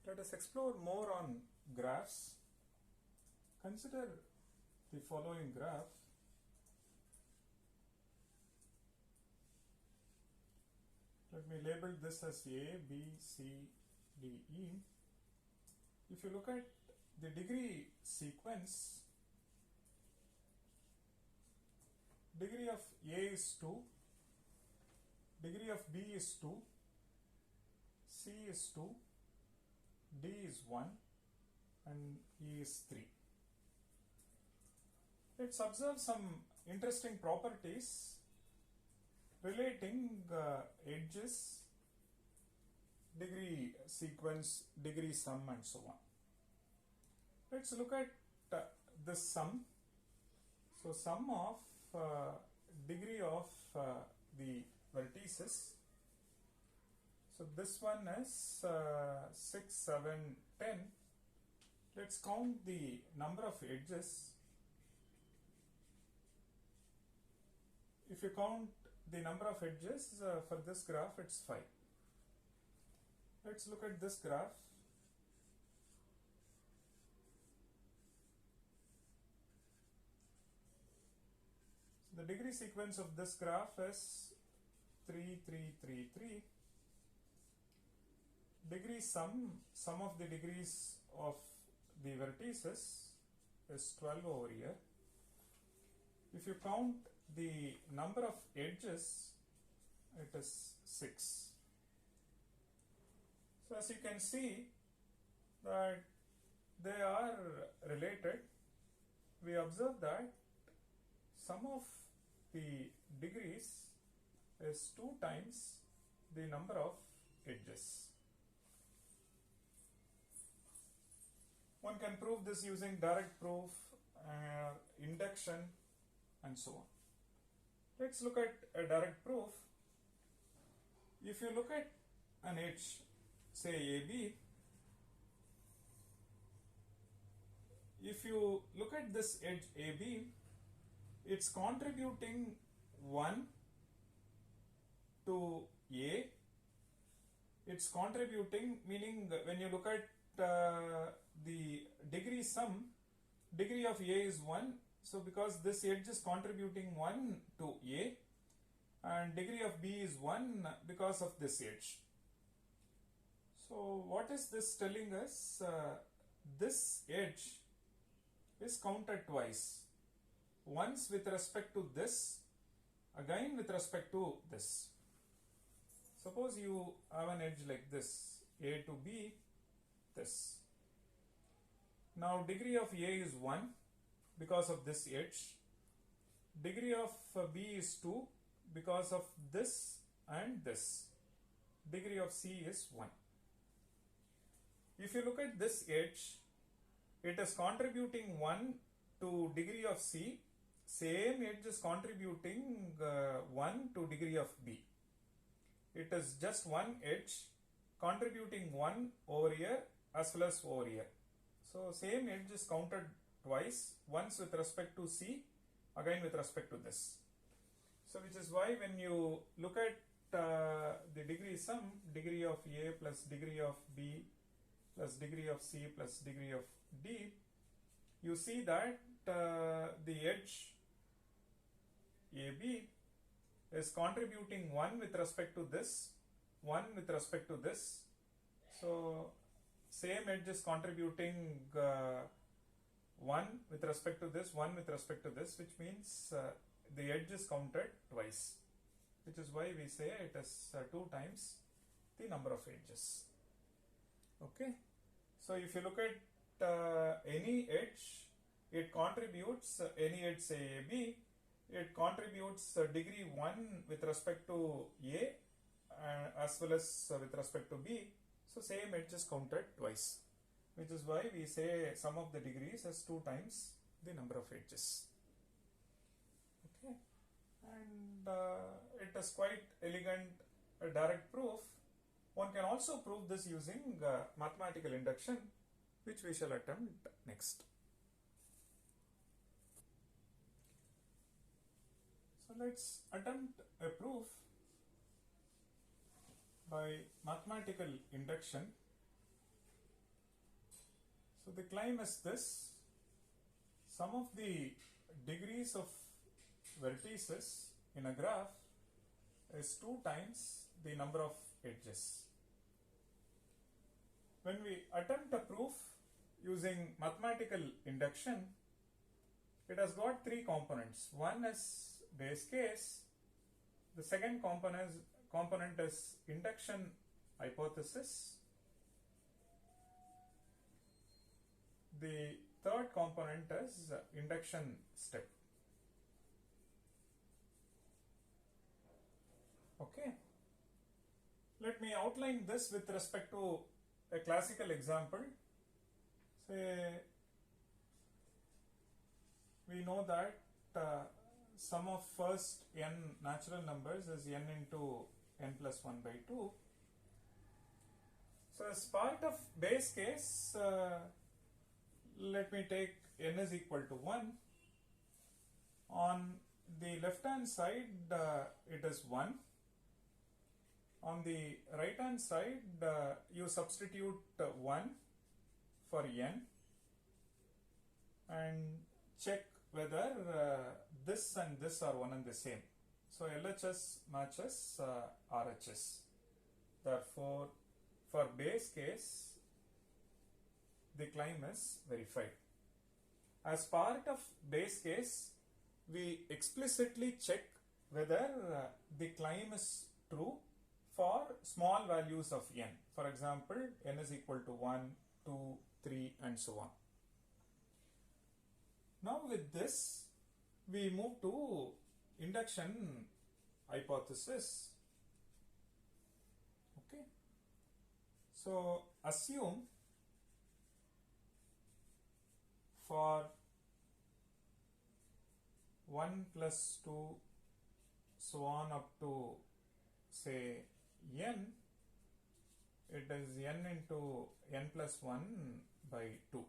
Let us explore more on graphs. Consider the following graph. Let me label this as A, B, C, D, E. If you look at the degree sequence, degree of A is 2, degree of B is 2, C is 2, D is 1, and E is 3. Let's observe some interesting properties relating edges, degree sequence, degree sum, and so on. Let's look at this sum. So sum of degree of the vertices. So this one is 6, 7, 10. Let's count the number of edges. If you count the number of edges for this graph, it's 5. Let's look at this graph. So the degree sequence of this graph is 3, 3, 3, 3. Degree sum of the degrees of the vertices is 12 over here. If you count the number of edges, it is 6. So as you can see that they are related, we observe that sum of the degrees is 2 times the number of edges. One can prove this using direct proof, induction, and so on. Let's look at a direct proof. If you look at an edge, say AB, if you look at this edge AB, it's contributing 1 to A. It's contributing, meaning when you look at the degree sum, degree of A is 1. So because this edge is contributing 1 to A, and degree of B is 1 because of this edge. So what is this telling us? This edge is counted twice. Once with respect to this, again with respect to this. Suppose you have an edge like this, A to B, this. Now degree of A is 1 because of this edge. Degree of B is 2 because of this and this. Degree of C is 1. If you look at this edge, it is contributing 1 to degree of C. Same edge is contributing 1 to degree of B. It is just one edge contributing 1 over here as well as over here. So same edge is counted twice, once with respect to C, again with respect to this. So which is why when you look at the degree sum, degree of A plus degree of B plus degree of C plus degree of D, you see that the edge AB is contributing 1 with respect to this, 1 with respect to this. So same edge is contributing 1 with respect to this, 1 with respect to this, which means the edge is counted twice, which is why we say it is 2 times the number of edges. Okay, so if you look at any edge, it contributes, any edge say AB, it contributes degree 1 with respect to A as well as with respect to B. So same edge is counted twice, which is why we say sum of the degrees is 2 times the number of edges. Okay, and it is quite elegant direct proof. One can also prove this using mathematical induction, which we shall attempt next. So let's attempt a proof by mathematical induction. So the claim is this: sum of the degrees of vertices in a graph is 2 times the number of edges. When we attempt a proof using mathematical induction, it has got 3 components. One is base case, the second component is induction hypothesis, the third component is induction step. Okay, let me outline this with respect to a classical example. Say we know that sum of first n natural numbers is n into n plus 1 by 2. So as part of base case, let me take n is equal to 1. On the left hand side it is 1. On the right hand side you substitute 1 for n and check whether this and this are one and the same. So LHS matches RHS. Therefore, for base case, the claim is verified. As part of base case, we explicitly check whether the claim is true for small values of n. For example, n is equal to 1, 2, 3 and so on. Now with this, we move to induction hypothesis. Okay. So assume for 1 plus 2 so on up to say n, it is n into n plus 1 by 2.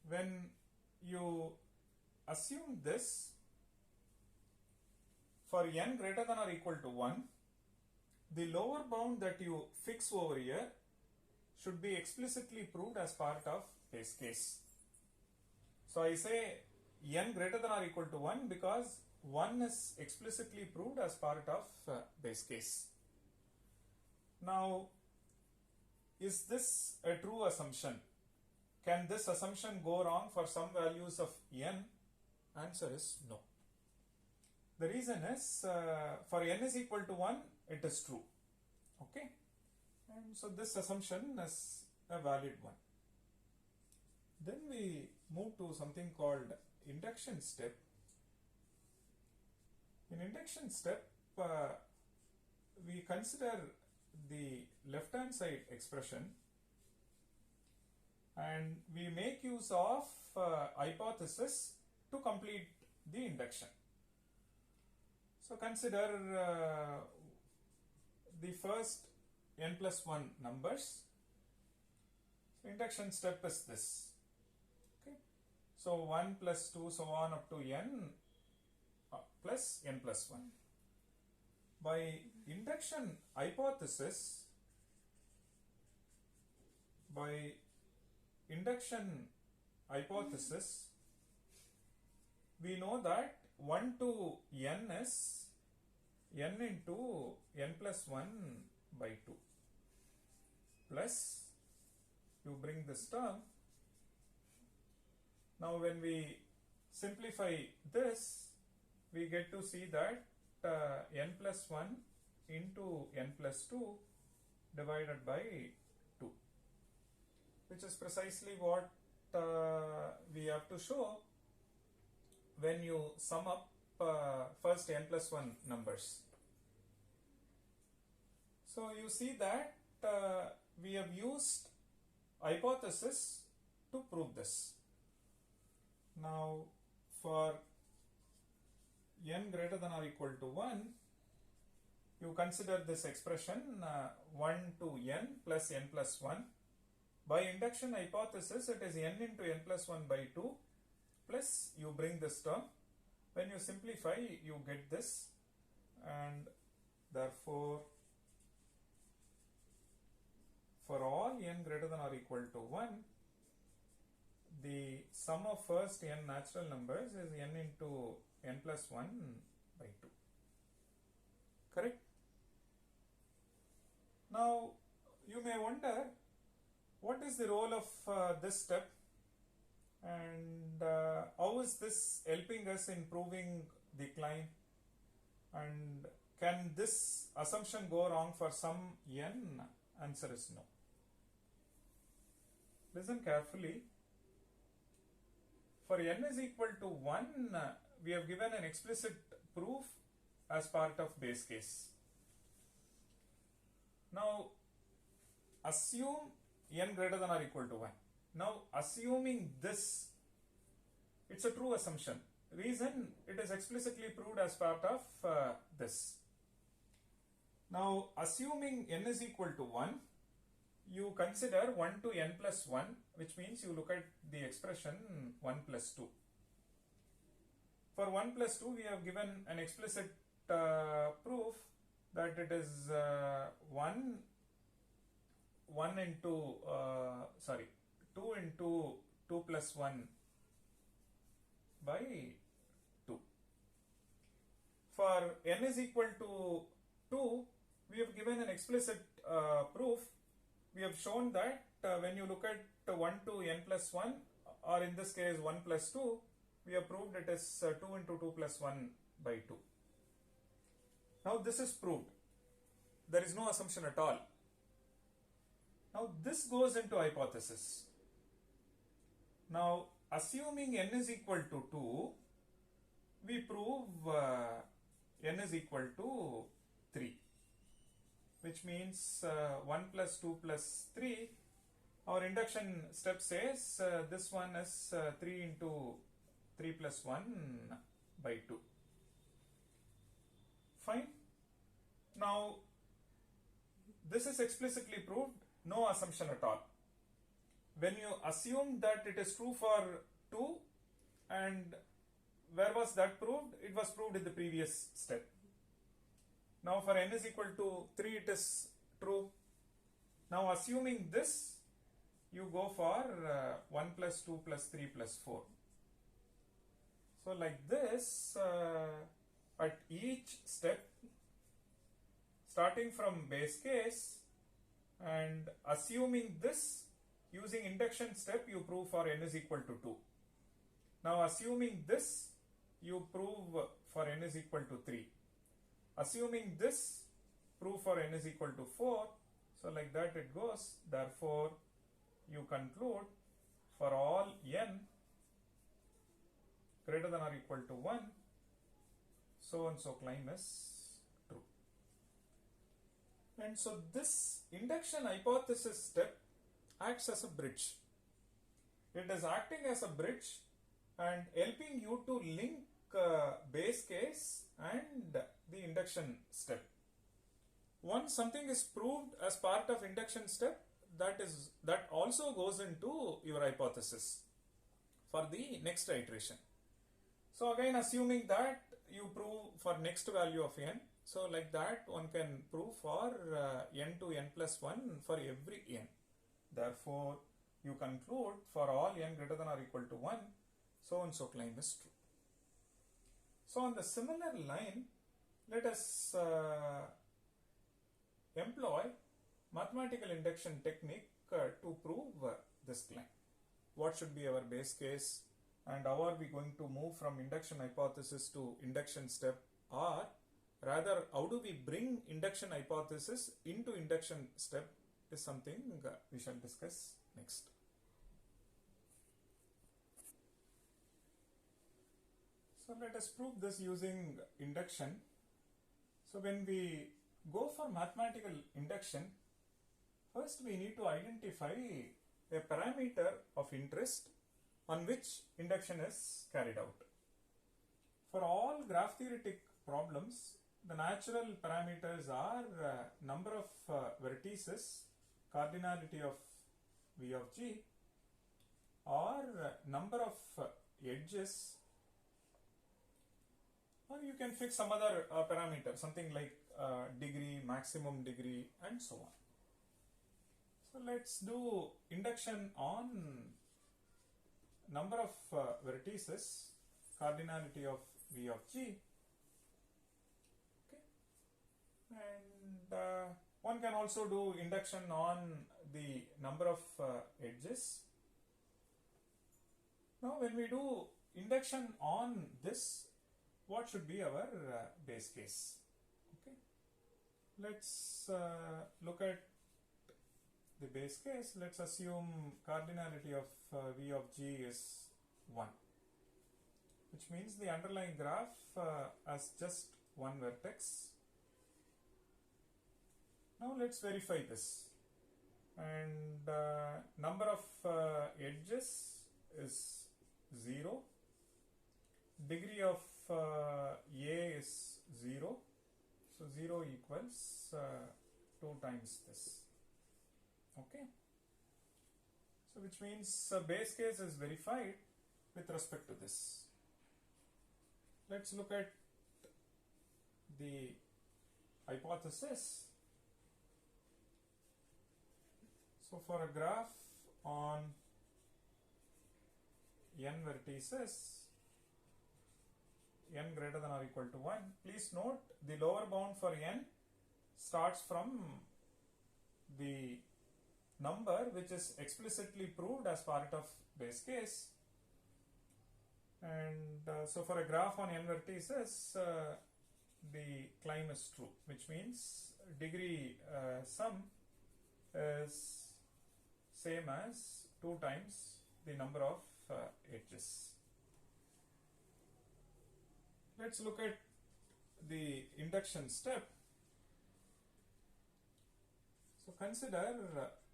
When you assume this, for n greater than or equal to 1, the lower bound that you fix over here should be explicitly proved as part of base case. So I say n greater than or equal to 1 because 1 is explicitly proved as part of base case. Now, is this a true assumption? Can this assumption go wrong for some values of n? Answer is no. The reason is for n is equal to 1, it is true. Okay, and so this assumption is a valid one. Then we move to something called induction step. In induction step, we consider the left hand side expression and we make use of hypothesis to complete the induction. So consider the first n plus 1 numbers. So induction step is this. Okay. So 1 plus 2 so on up to n plus n plus 1. By induction hypothesis, we know that 1 to n is n into n plus 1 by 2 plus you bring this term. Now when we simplify this, we get to see that n plus 1 into n plus 2 divided by 2, which is precisely what we have to show when you sum up first n plus 1 numbers. So you see that we have used hypothesis to prove this. Now for n greater than or equal to 1, you consider this expression 1 to n plus n plus 1. By induction hypothesis, it is n into n plus 1 by 2 plus you bring this term. When you simplify, you get this, and therefore for all n greater than or equal to 1, the sum of first n natural numbers is n into n plus 1 by 2. Correct? Now, you may wonder, what is the role of this step, and how is this helping us in proving the claim, and can this assumption go wrong for some n? Answer is no. Listen carefully. For n is equal to 1, we have given an explicit proof as part of base case. Now, assume n greater than or equal to 1. Now, assuming this, it's a true assumption. Reason, it is explicitly proved as part of this. Now, assuming n is equal to 1, you consider 1 to n plus 1, which means you look at the expression 1 plus 2. For 1 plus 2, we have given an explicit proof that it is 2 into 2 plus 1 by 2. For n is equal to 2, we have given an explicit proof. We have shown that when you look at 1 to n plus 1, or in this case 1 plus 2, we have proved it is 2 into 2 plus 1 by 2. Now this is proved. There is no assumption at all. Now this goes into hypothesis. Now assuming n is equal to 2, we prove n is equal to 3, which means 1 plus 2 plus 3. Our induction step says this one is 3 into 3 plus 1 by 2. Fine. Now, this is explicitly proved, no assumption at all. When you assume that it is true for 2, and where was that proved? It was proved in the previous step. Now for n is equal to 3, it is true. Now assuming this, you go for 1 plus 2 plus 3 plus 4. So like this, at each step, starting from base case and assuming this, using induction step, you prove for n is equal to 2. Now assuming this, you prove for n is equal to 3. Assuming this, prove for n is equal to 4. So like that it goes. Therefore, you conclude for all n greater than or equal to 1, so and so claim is true. And so this induction hypothesis step acts as a bridge. It is acting as a bridge and helping you to link base case and the induction step. Once something is proved as part of induction step, that also goes into your hypothesis for the next iteration. So again, assuming that you prove for next value of n, so like that one can prove for n to n plus 1 for every n. Therefore, you conclude for all n greater than or equal to 1, so and so claim is true. So on the similar line, let us employ mathematical induction technique to prove this claim. What should be our base case, and how are we going to move from induction hypothesis to induction step, or rather how do we bring induction hypothesis into induction step is something we shall discuss next. So let us prove this using induction. So when we go for mathematical induction, first we need to identify a parameter of interest on which induction is carried out. For all graph theoretic problems, the natural parameters are number of vertices, cardinality of V of G, or number of edges, or you can fix some other parameter, something like degree, maximum degree, and so on. So let's do induction on number of vertices, cardinality of V of G. Okay, and one can also do induction on the number of edges. Now, when we do induction on this, what should be our base case? Okay, let's look at the base case. Let's assume cardinality of V of G is 1, which means the underlying graph has just one vertex. Now let's verify this, and number of edges is 0, degree of A is 0, so 0 equals 2 times this. Okay, so which means base case is verified with respect to this. Let's look at the hypothesis. So for a graph on n vertices, n greater than or equal to 1, please note the lower bound for n starts from the number which is explicitly proved as part of base case, and so for a graph on n vertices, the climb is true, which means degree sum is same as 2 times the number of edges. Let's look at the induction step. So consider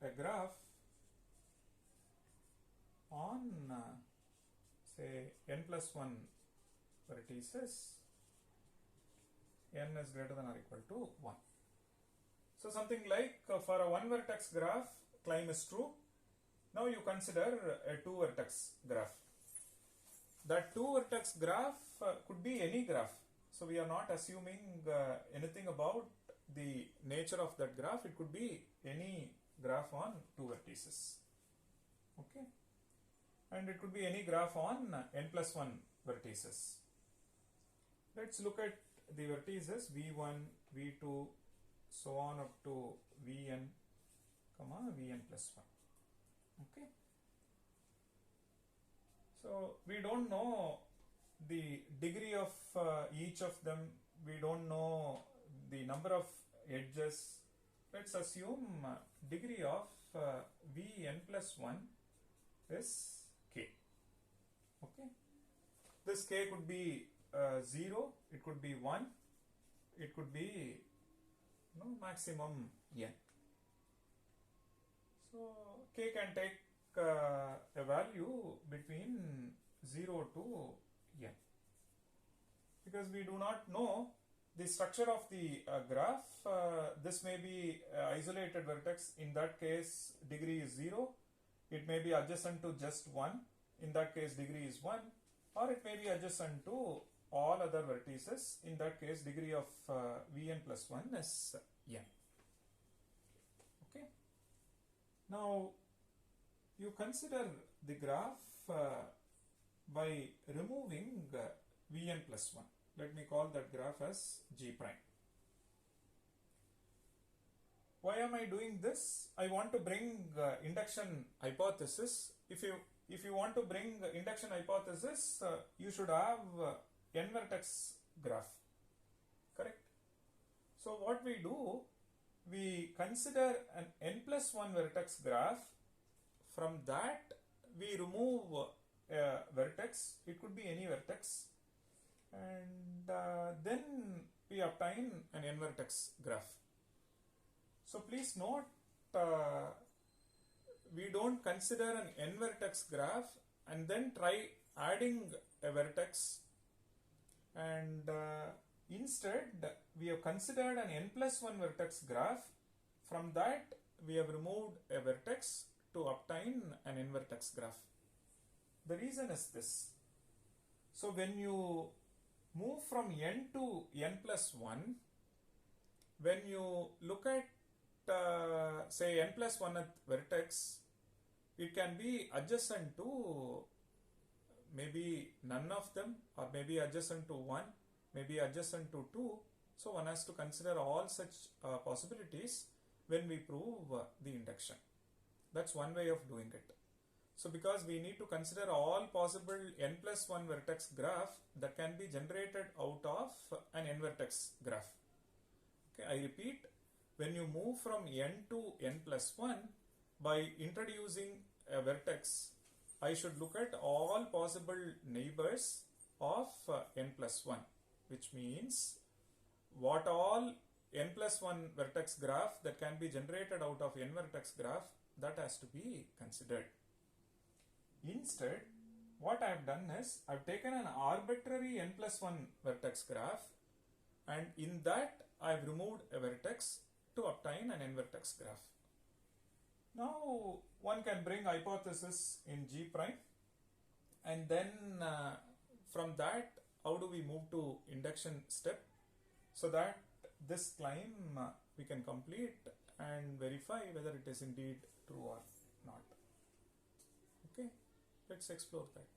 a graph on say n plus 1 vertices, n is greater than or equal to 1. So something like for a 1 vertex graph, climb is true. Now you consider a 2 vertex graph. That 2 vertex graph could be any graph. So we are not assuming anything about the nature of that graph. It could be any graph on 2 vertices. Okay, and it could be any graph on n plus 1 vertices. Let's look at the vertices v1, v2, so on up to vn, vn plus 1. Okay, so we don't know the degree of each of them, we don't know the number of edges. Let's assume degree of vn plus 1 is k. Okay, this k could be 0, it could be 1, it could be maximum n. So k can take a value between 0 to n, because we do not know the structure of the graph. This may be isolated vertex. In that case, degree is 0. It may be adjacent to just 1. In that case, degree is 1. Or it may be adjacent to all other vertices. In that case, degree of vn plus 1 is n. Okay. Now, you consider the graph by removing vn plus 1. Let me call that graph as G prime. Why am I doing this? I want to bring induction hypothesis. If you want to bring induction hypothesis, you should have n vertex graph, correct? So what we do, we consider an n plus 1 vertex graph. From that, we remove a vertex. It could be any vertex, and then we obtain an n vertex graph. So please note, we don't consider an n vertex graph and then try adding a vertex, and instead we have considered an n plus 1 vertex graph. From that, we have removed a vertex to obtain an n vertex graph. The reason is this. So when you move from n to n plus 1, when you look at say n plus 1th vertex, it can be adjacent to maybe none of them, or maybe adjacent to 1, maybe adjacent to 2. So one has to consider all such possibilities when we prove the induction. That's one way of doing it. So because we need to consider all possible n plus 1 vertex graph that can be generated out of an n vertex graph. Okay, I repeat, when you move from n to n plus 1, by introducing a vertex, I should look at all possible neighbors of n plus 1, which means what all n plus 1 vertex graph that can be generated out of n vertex graph, that has to be considered. Instead, what I have done is I have taken an arbitrary n plus 1 vertex graph, and in that I have removed a vertex to obtain an n vertex graph. Now one can bring hypothesis in G prime, and then from that, how do we move to induction step so that this climb we can complete and verify whether it is indeed true or not. Okay, let's explore that.